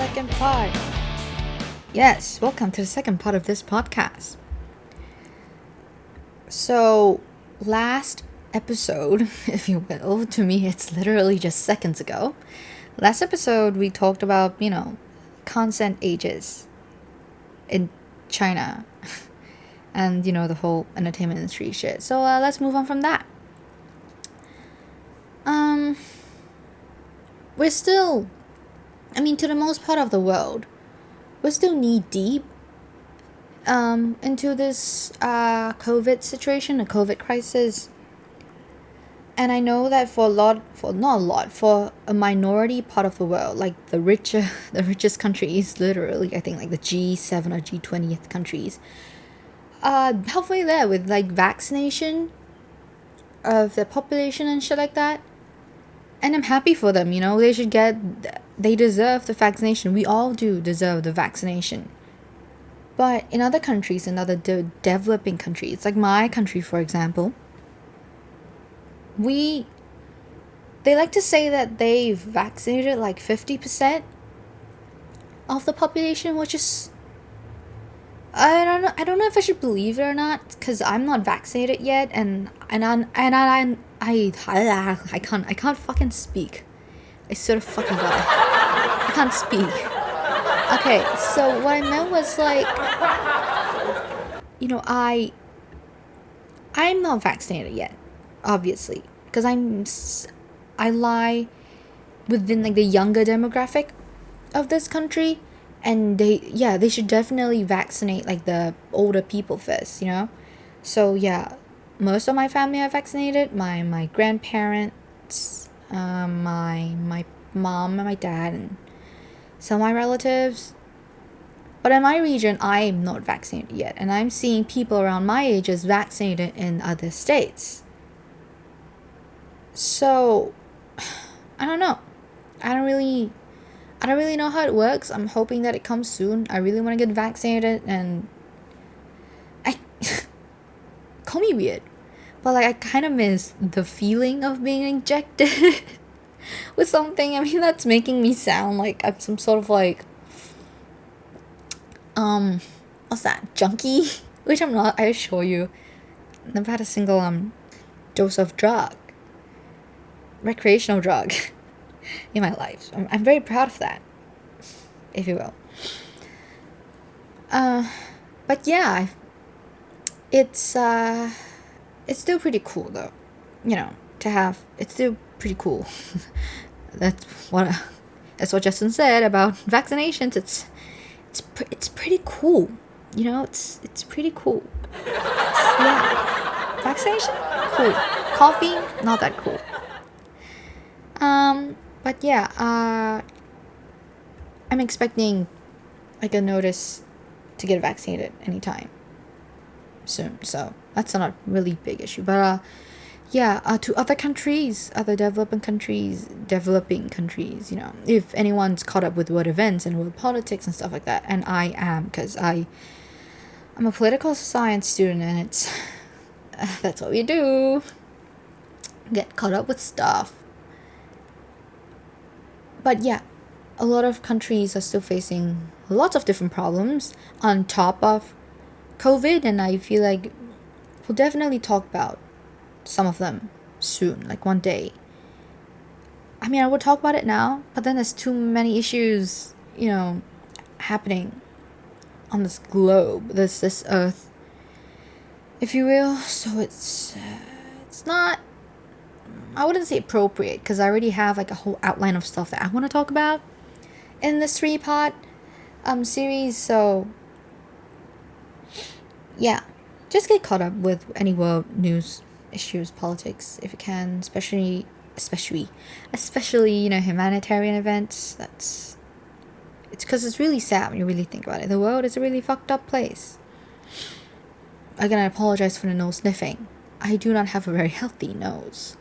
second part. Yes, welcome to the second part of this podcast. So, last episode, if you will, to me it's literally just seconds ago. Last episode we talked about, consent ages in China and, the whole entertainment industry shit. So, let's move on from that. We're still, to the most part of the world, we're still knee deep into this COVID situation, the COVID crisis. And I know that for a minority part of the world, like the richest countries, literally, I think like the G7 or G20th countries, halfway there with like vaccination of the population and shit like that. And I'm happy for them, they deserve the vaccination. We all do deserve the vaccination. But in other countries, in other developing countries, like my country, for example, they like to say that they've vaccinated like 50% of the population, which is, I don't know if I should believe it or not, because I'm not vaccinated yet, and I can't fucking speak. I sort of fucking got it. I can't speak. Okay, so what I meant was like, I'm not vaccinated yet, obviously, because I lie within like the younger demographic of this country, and they should definitely vaccinate like the older people first, So yeah, most of my family are vaccinated. My grandparents, my mom and my dad, and some of my relatives. But in my region, I'm not vaccinated yet, and I'm seeing people around my age as vaccinated in other states. So, I don't know. I don't really know how it works. I'm hoping that it comes soon. I really want to get vaccinated, and call me weird, but like I kind of miss the feeling of being injected with something. That's making me sound like I'm some sort of like what's that, junkie? Which I'm not, I assure you. Never had a single dose of recreational drug in my life. I'm very proud of that, if you will. But yeah, it's still pretty cool though, to have. It's still pretty cool. That's what Justin said about vaccinations. It's pretty cool, it's pretty cool. Yeah, vaccination, cool. Coffee, not that cool. But yeah, I'm expecting like a notice to get vaccinated anytime soon, so that's not a really big issue. But to other countries, other developing countries, if anyone's caught up with world events and world politics and stuff like that, and I am, because I'm a political science student, and it's that's what we do, get caught up with stuff. But yeah, a lot of countries are still facing lots of different problems on top of COVID, and I feel like we'll definitely talk about some of them soon, like one day. I would talk about it now, but then there's too many issues, happening on this globe, this earth, if you will. So it's not, I wouldn't say appropriate, because I already have like a whole outline of stuff that I want to talk about in this 3-part series. So yeah, just get caught up with any world news, issues, politics, if you can, especially humanitarian events. It's because it's really sad when you really think about it. The world is a really fucked up place. Again, I apologize for the nose sniffing. I do not have a very healthy nose.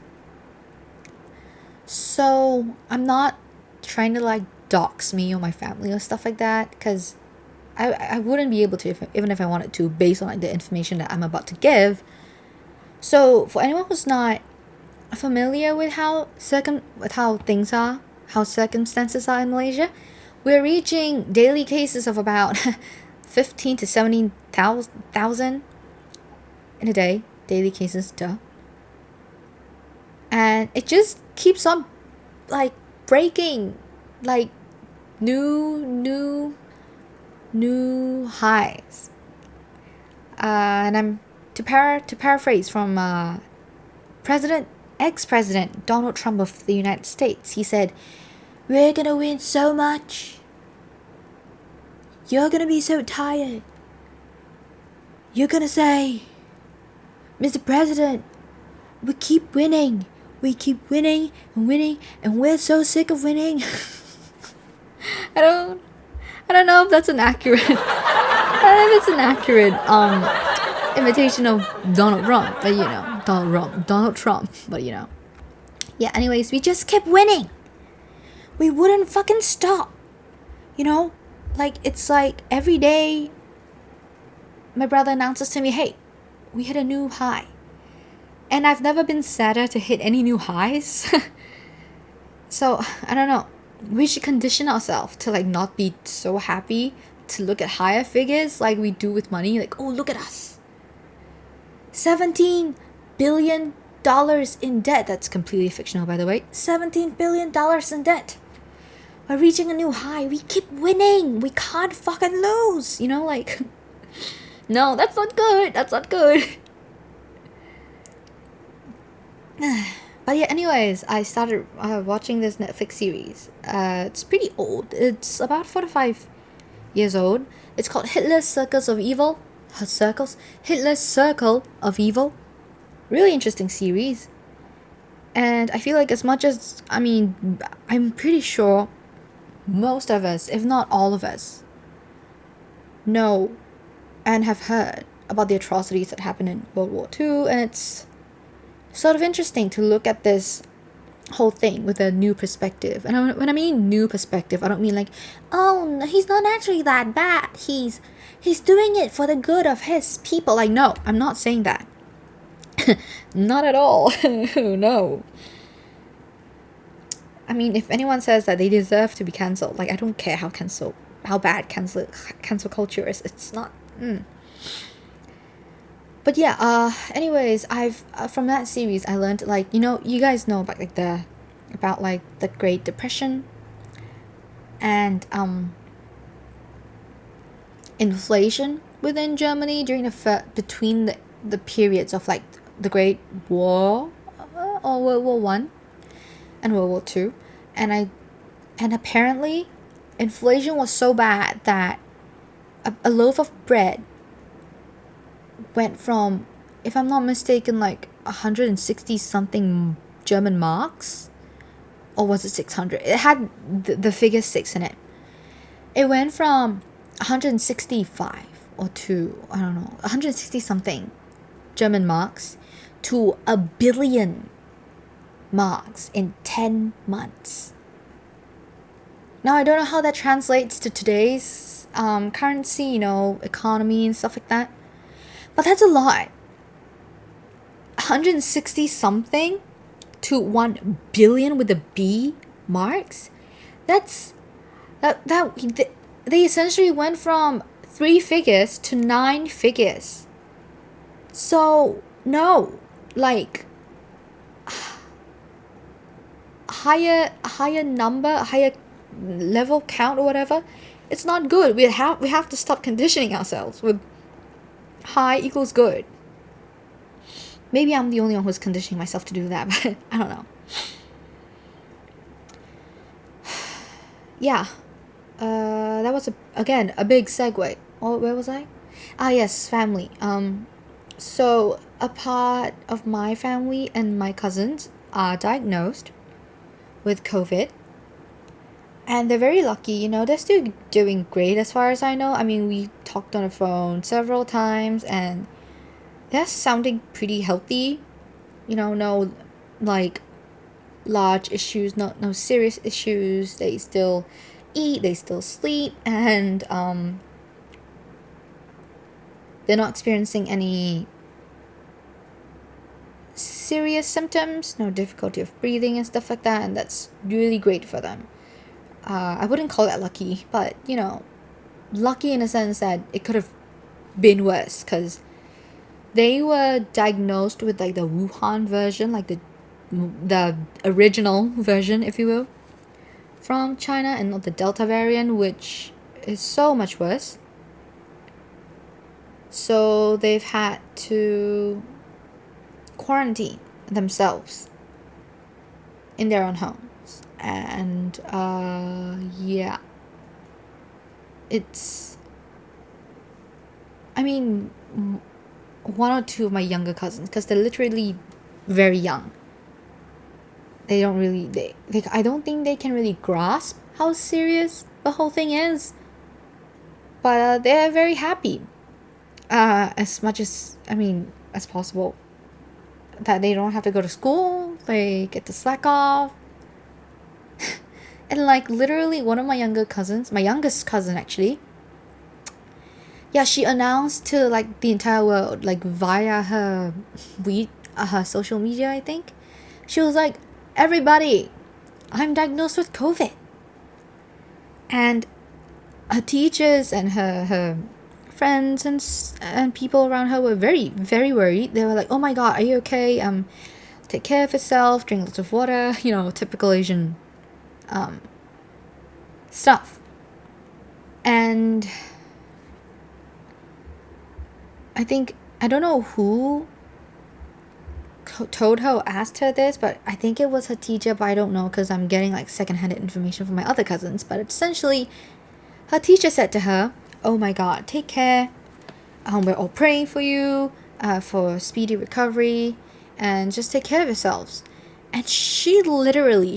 So I'm not trying to like dox me or my family or stuff like that, because I wouldn't be able to even if I wanted to, based on like the information that I'm about to give. So for anyone who's not familiar with how things are, how circumstances are in Malaysia, We're reaching daily cases of about 15 to 17,000 in a day. Daily cases, duh. And it just keeps on like breaking like new highs. And I'm to paraphrase from ex-president Donald Trump of the United States. He said, "We're gonna win so much. You're gonna be so tired. You're gonna say, Mr. President, we keep winning. We keep winning and winning, and we're so sick of winning." I don't know if that's an accurate I don't know if it's an accurate imitation of Donald Trump, but Donald Trump, but Yeah, anyways, we just kept winning. We wouldn't fucking stop. Like it's like every day my brother announces to me, "Hey, we hit a new high." And I've never been sadder to hit any new highs. So, I don't know. We should condition ourselves to like not be so happy to look at higher figures like we do with money. Like, oh, look at us. $17 billion in debt. That's completely fictional, by the way. $17 billion in debt. We're reaching a new high. We keep winning. We can't fucking lose. Like, no, that's not good. That's not good. But yeah, anyways, I started watching this Netflix series. It's pretty old. It's about 4 to 5 years old. It's called Hitler's Circles of Evil. Hitler's Circle of Evil. Really interesting series. And I feel like I'm pretty sure most of us, if not all of us, know and have heard about the atrocities that happened in World War II, and it's sort of interesting to look at this whole thing with a new perspective. And when I mean new perspective, I don't mean like, oh, he's not actually that bad. He's doing it for the good of his people. Like, no, I'm not saying that. Not at all. No. I mean, if anyone says that they deserve to be cancelled, like, I don't care how bad cancel culture is. It's not. But yeah, anyways, I've from that series I learned, like, you guys know about the Great Depression and inflation within Germany during between the periods of like the Great War or World War One and World War Two, and apparently inflation was so bad that a loaf of bread went from, if I'm not mistaken, like 160 something German marks, or was it 600? It had the figure 6 in it. It went from 165 or I don't know, 160 something German marks to 1 billion marks in 10 months. Now, I don't know how that translates to today's currency, economy and stuff like that. But that's a lot. 160 something to 1 billion with a B marks. They essentially went from 3 figures to 9 figures. So no, like higher number, higher level count or whatever. It's not good. We have to stop conditioning ourselves with high equals good. Maybe I'm the only one who's conditioning myself to do that, but I don't know. Yeah. That was again a big segue. Oh, where was I? Yes, family. So a part of my family and my cousins are diagnosed with COVID. And they're very lucky, they're still doing great as far as I know. I mean, we talked on the phone several times and they're sounding pretty healthy. No like large issues, no serious issues. They still eat, they still sleep, and they're not experiencing any serious symptoms, no difficulty of breathing and stuff like that, and that's really great for them. I wouldn't call that lucky, but lucky in a sense that it could have been worse, because they were diagnosed with like the Wuhan version, like the original version, if you will, from China, and not the Delta variant, which is so much worse. So they've had to quarantine themselves in their own homes. And yeah, it's, I mean, one or two of my younger cousins, because they're literally very young, they don't really, I don't think they can really grasp how serious the whole thing is, but they're very happy, as much as, as possible, that they don't have to go to school, they get to slack off. And like literally one of my youngest cousin actually, yeah, she announced to like the entire world, like via her her social media, I think. She was like, everybody, I'm diagnosed with COVID. And her teachers and her friends and people around her were very, very worried. They were like, oh my god, are you okay? Take care of yourself, drink lots of water, typical Asian stuff. And I don't know who told her or asked her this, but I think it was her teacher, but I don't know, because I'm getting like secondhand information from my other cousins. But essentially, her teacher said to her, oh my god, take care, we're all praying for you, for speedy recovery, and just take care of yourselves. And she literally,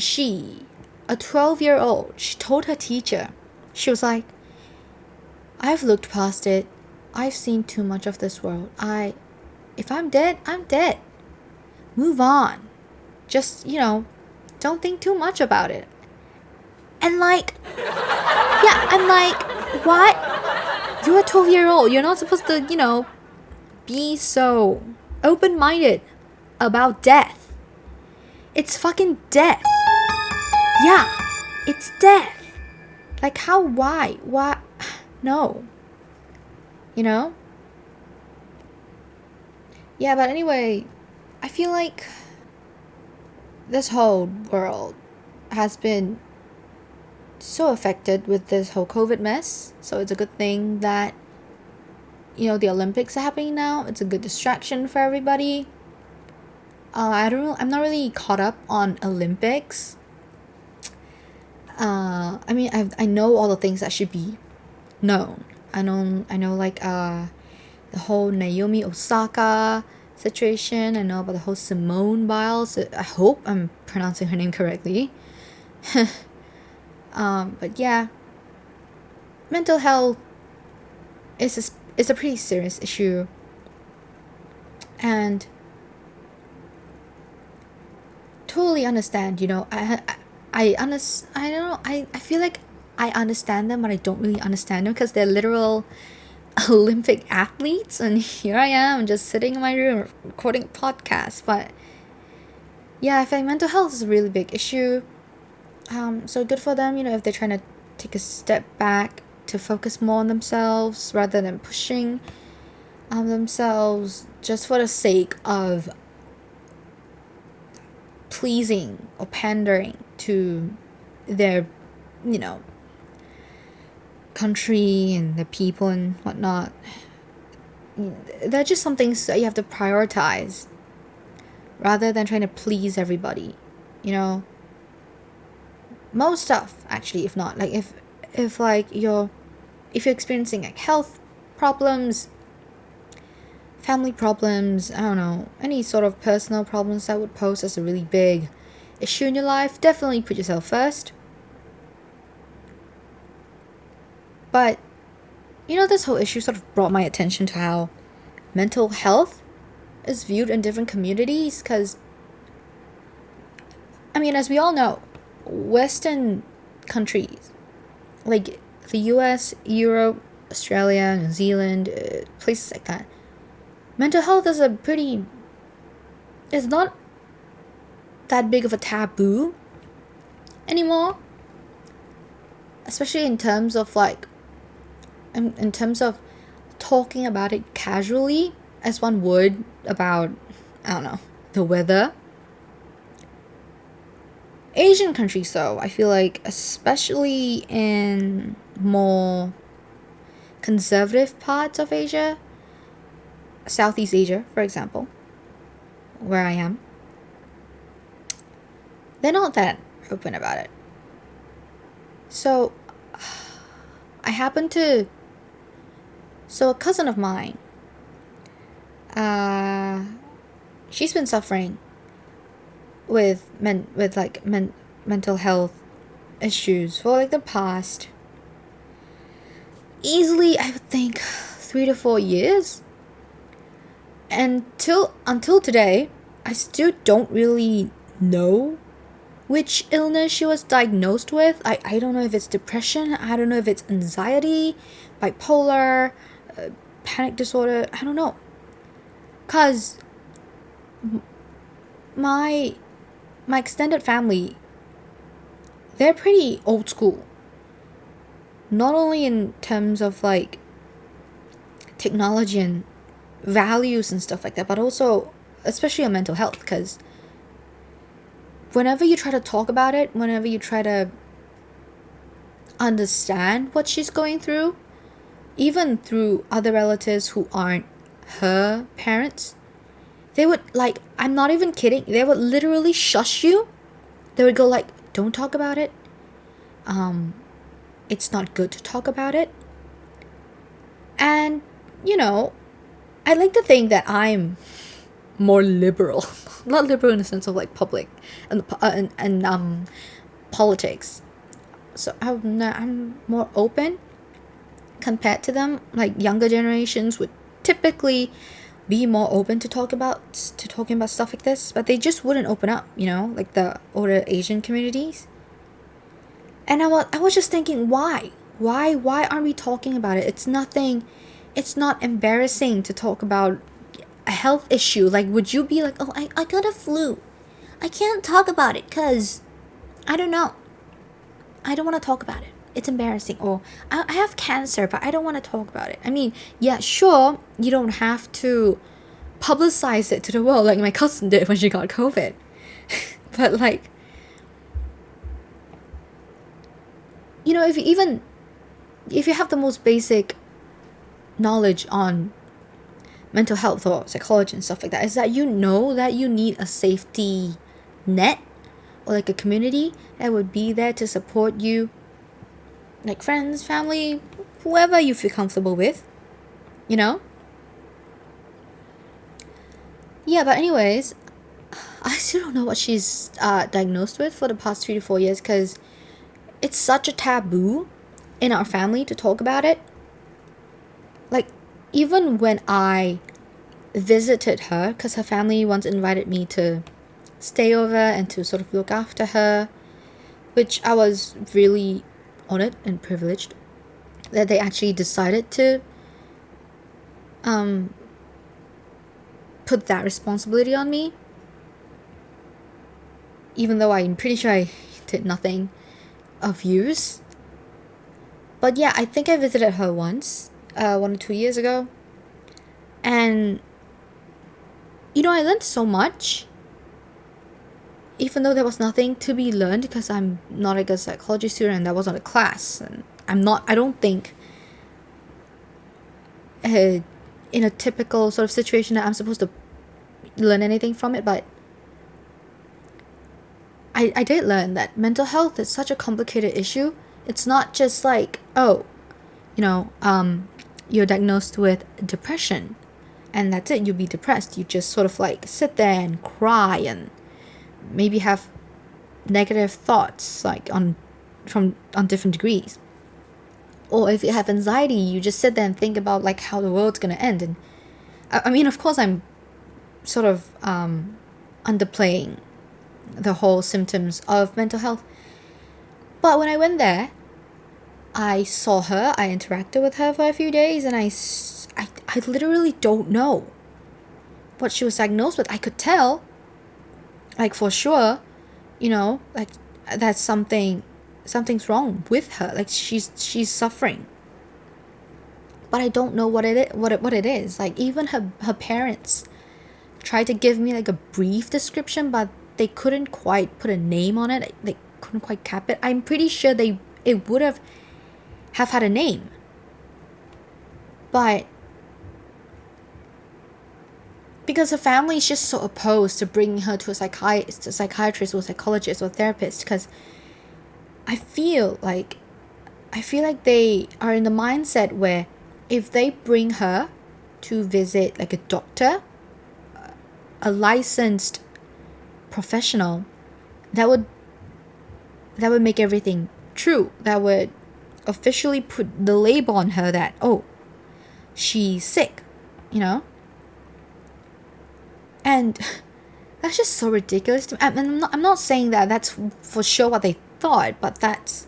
a 12-year-old, she told her teacher, she was like, I've looked past it, I've seen too much of this world, if I'm dead, I'm dead, move on, just don't think too much about it. And like, yeah, I'm like, what? You're a 12-year-old, you're not supposed to be so open-minded about death. It's fucking death. Yeah, it's death. Like, how? Why? No. Yeah, but anyway, I feel like this whole world has been so affected with this whole COVID mess. So it's a good thing that the Olympics are happening now. It's a good distraction for everybody. I'm not really caught up on Olympics. I know all the things that should be known. I know like the whole Naomi Osaka situation. I know about the whole Simone Biles. I hope I'm pronouncing her name correctly. But yeah, mental health is a pretty serious issue, and totally understand. I don't know. I feel like I understand them, but I don't really understand them, because they're literal Olympic athletes, and here I am just sitting in my room recording a podcast. But yeah, I think mental health is a really big issue. So good for them, if they're trying to take a step back to focus more on themselves rather than pushing themselves just for the sake of pleasing or pandering to their country and the people and whatnot. They're just some things that you have to prioritize rather than trying to please everybody. Most stuff, actually, if not, like if like you're experiencing like health problems, family problems, I don't know, any sort of personal problems that would pose as a really big issue in your life, definitely put yourself first. But this whole issue sort of brought my attention to how mental health is viewed in different communities, because as we all know, Western countries like the US, Europe, Australia, New Zealand, places like that, mental health is it's not that big of a taboo anymore. especially in terms of like, in terms of talking about it casually, as one would about, I don't know, the weather. Asian countries, though, I feel like, especially in more conservative parts of Asia, Southeast Asia, for example, where I am, they're not that open about it. So, I happen to. So, a cousin of mine, she's been suffering with mental health issues for like the past, easily, I would think, 3 to 4 years. Until today, I still don't really know which illness she was diagnosed with. I don't know if it's depression, I don't know if it's anxiety, bipolar, panic disorder, I don't know. Cause my extended family, they're pretty old school. Not only in terms of like technology and values and stuff like that, but also especially on mental health, because whenever you try to talk about it, whenever you try to understand what she's going through, even through other relatives who aren't her parents, they would, like, I'm not even kidding, they would literally shush you. They would go like, don't talk about it. It's not good to talk about it. And, you know, I like to think that I'm more liberal. Not liberal in the sense of like public and politics. So I'm more open compared to them. Like younger generations would typically be more open to talking about stuff like this, but they just wouldn't open up, like the older Asian communities. And I was just thinking, why aren't we talking about it? It's nothing. It's not embarrassing to talk about a health issue. Like, would you be like, oh, I got a flu, I can't talk about it because I don't know, I don't want to talk about it, it's embarrassing. Or I have cancer, but I don't want to talk about it. I mean, yeah, sure, you don't have to publicize it to the world like my cousin did when she got COVID. But like, if you have the most basic knowledge on mental health or psychology and stuff like that, is that that you need a safety net, or like a community that would be there to support you, like friends, family, whoever you feel comfortable with, yeah. But anyways, I still don't know what she's diagnosed with for the past 3 to 4 years, because it's such a taboo in our family to talk about it. Like, even when I visited her, because her family once invited me to stay over and to sort of look after her, which I was really honored and privileged that they actually decided to put that responsibility on me, even though I'm pretty sure I did nothing of use. But yeah, I think I visited her once, 1 or 2 years ago, and I learned so much, even though there was nothing to be learned, because I'm not like a psychology student and that wasn't a class, and I don't think in a typical sort of situation that I'm supposed to learn anything from it. But I did learn that mental health is such a complicated issue. It's not just like, oh, you're diagnosed with depression and that's it, you'll be depressed. You just sort of like sit there and cry and maybe have negative thoughts, like on different degrees. Or if you have anxiety, you just sit there and think about like how the world's gonna end. And I mean, of course, I'm sort of underplaying the whole symptoms of mental health. But when I went there, I saw her, I interacted with her for a few days, and I literally don't know what she was diagnosed with. I could tell, like, for sure, like, that's something something's wrong with her. Like she's suffering. But I don't know what it is. Like even her parents tried to give me like a brief description, but they couldn't quite put a name on it. They couldn't quite cap it. I'm pretty sure it would have had a name. But because her family is just so opposed to bringing her to a psychiatrist or psychologist or therapist, because I feel like they are in the mindset where if they bring her to visit like a doctor, a licensed professional, that would make everything true. That would officially put the label on her that, oh, she's sick, you know? And that's just so ridiculous to me. I'm not saying that that's for sure what they thought, but that's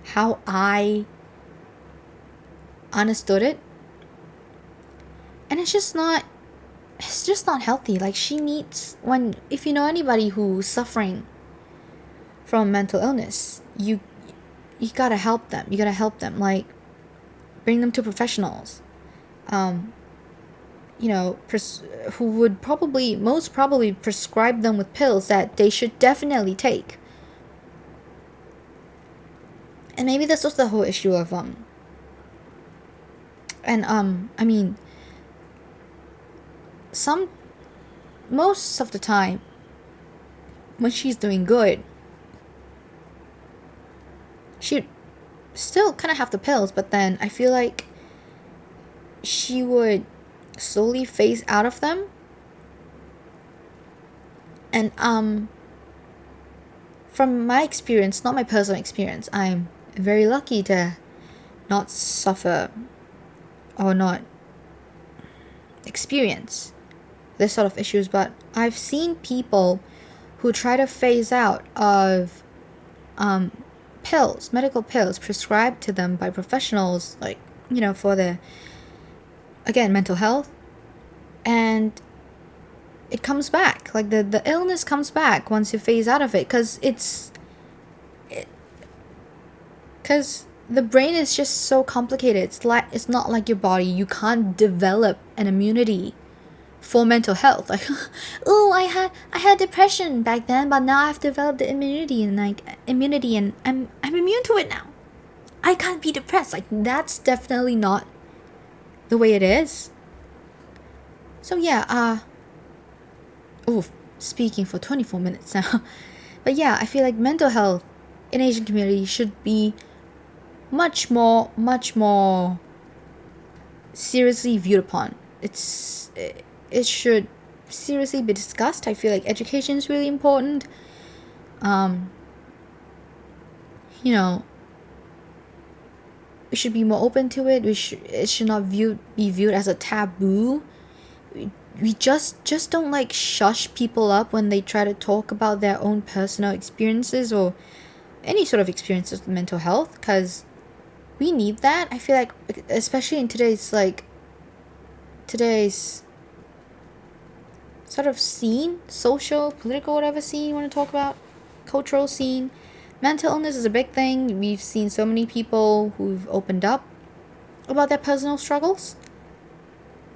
how I understood it. And it's just not healthy. Like she needs, if you know anybody who's suffering from mental illness, you gotta help them. You gotta help them. Like bring them to professionals. Who would most probably prescribe them with pills that they should definitely take. And maybe this was the whole issue of most of the time when she's doing good, she'd still kind of have the pills, but then I feel like she would slowly phase out of them. And from my experience, not my personal experience, I'm very lucky to not suffer or not experience this sort of issues, but I've seen people who try to phase out of medical pills prescribed to them by professionals, like, for their, again, mental health, and it comes back. Like the illness comes back once you phase out of it, because the brain is just so complicated. It's not like your body. You can't develop an immunity for mental health. Like, oh, I had depression back then, but now I've developed the immunity and I'm immune to it now. I can't be depressed. Like, that's definitely not the way it is. So yeah, speaking for 24 minutes now. But yeah, I feel like mental health in Asian community should be much more seriously viewed upon. It should seriously be discussed. I feel like education is really important. We should be more open to it. It should not be viewed as a taboo. We just don't like shush people up when they try to talk about their own personal experiences or any sort of experiences with mental health, because we need that. I feel like, especially in today's sort of scene, social, political, whatever scene you want to talk about, cultural scene, mental illness is a big thing. We've seen so many people who've opened up about their personal struggles.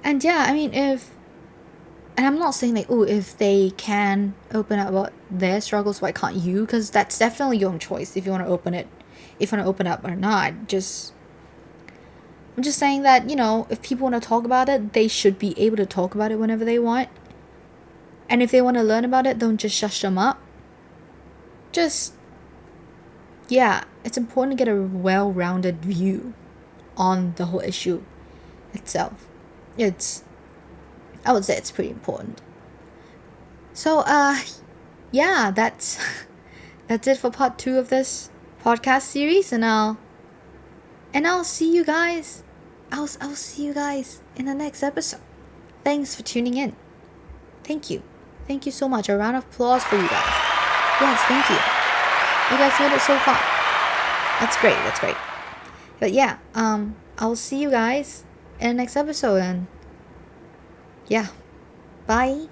And yeah, I mean, and I'm not saying like, if they can open up about their struggles, why can't you? Because that's definitely your own choice if you want to open up or not. I'm just saying that, if people want to talk about it, they should be able to talk about it whenever they want. And if they want to learn about it, don't just shush them up. It's important to get a well-rounded view on the whole issue itself. I would say it's pretty important. So, that's it for part 2 of this podcast series, and I'll see you guys. I'll see you guys in the next episode. Thanks for tuning in. Thank you so much. A round of applause for you guys. Yes, thank you. You guys made it so far. That's great. But yeah, I'll see you guys in the next episode, and yeah, bye.